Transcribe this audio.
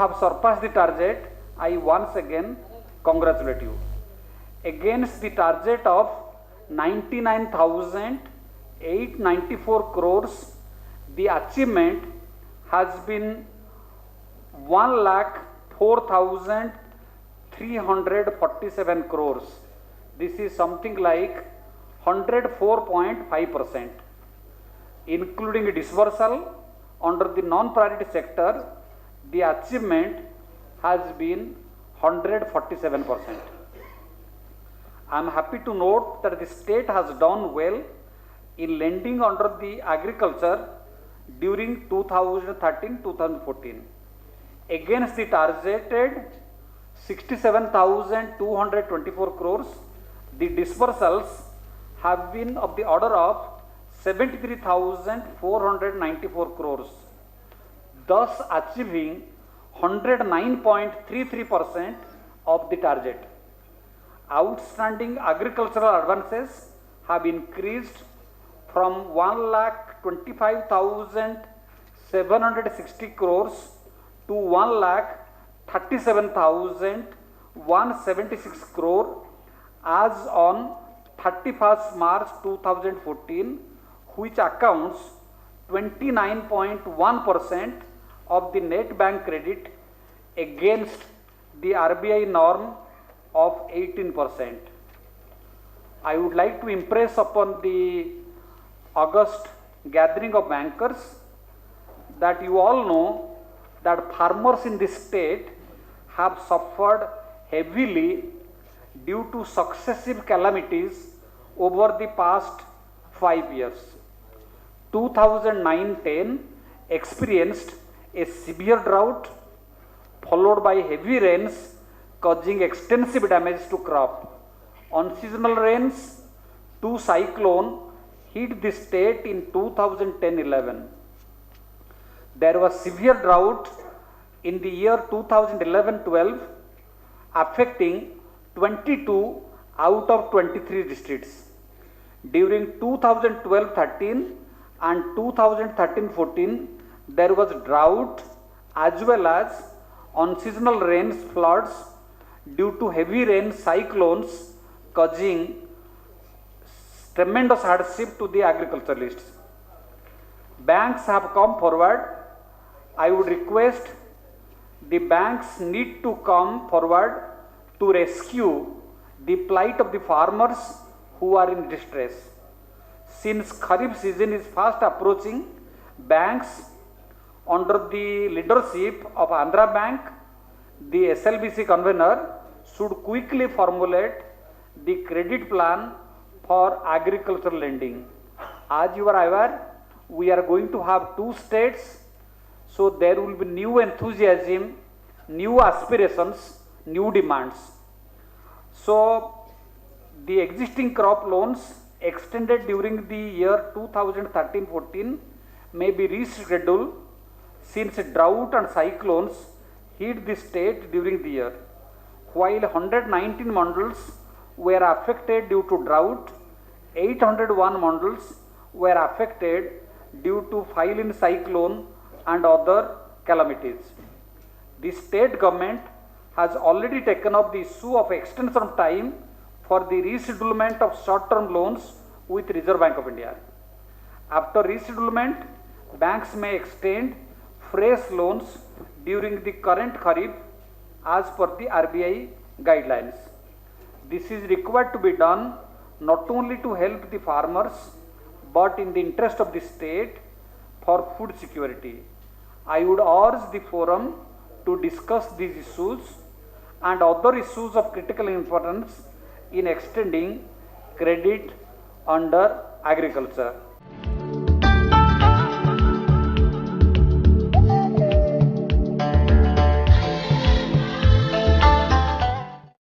have surpassed the target. I once again congratulate you. Against the target of 99,894 crores, the achievement has been 1,04,347 crores. This is something like 104.5%. Including disbursal under the non-priority sector, the achievement has been 147%. I am happy to note that the state has done well in lending under the agriculture during 2013-2014. Against the targeted 67,224 crores, the disbursals have been of the order of 73,494 crores, thus achieving 109.33% of the target. Outstanding agricultural advances have increased from 1,25,760 crores to 1,37,176 crore as on 31st March 2014, which accounts 29.1% of the net bank credit against the RBI norm of 18%. I would like to impress upon the August gathering of bankers that you all know that farmers in this state have suffered heavily due to successive calamities over the past 5 years. 2009-10 experienced a severe drought followed by heavy rains causing extensive damage to crop. Unseasonal rains, 2 cyclones hit the state in 2010-11. There was severe drought in the year 2011-12 affecting 22 out of 23 districts. During 2012-13 and 2013-14, there was drought as well as unseasonal rains, floods due to heavy rain, cyclones causing tremendous hardship to the agriculturalists. Banks have come forward. I would request the banks need to come forward to rescue the plight of the farmers who are in distress. Since Kharif season is fast approaching, banks under the leadership of Andhra Bank, the SLBC convener, should quickly formulate the credit plan for agricultural lending. As you are aware, we are going to have 2 states, so there will be new enthusiasm, new aspirations, new demands. So, the existing crop loans extended during the year 2013-14 may be rescheduled since drought and cyclones hit the state during the year. While 119 mandals were affected due to drought, 801 mandals were affected due to Phylline cyclone and other calamities. The state government has already taken up the issue of extension of time for the resettlement of short-term loans with Reserve Bank of India. After resettlement, banks may extend fresh loans during the current Kharif as per the RBI guidelines. This is required to be done not only to help the farmers but in the interest of the state for food security. I would urge the forum to discuss these issues and other issues of critical importance in extending credit under agriculture.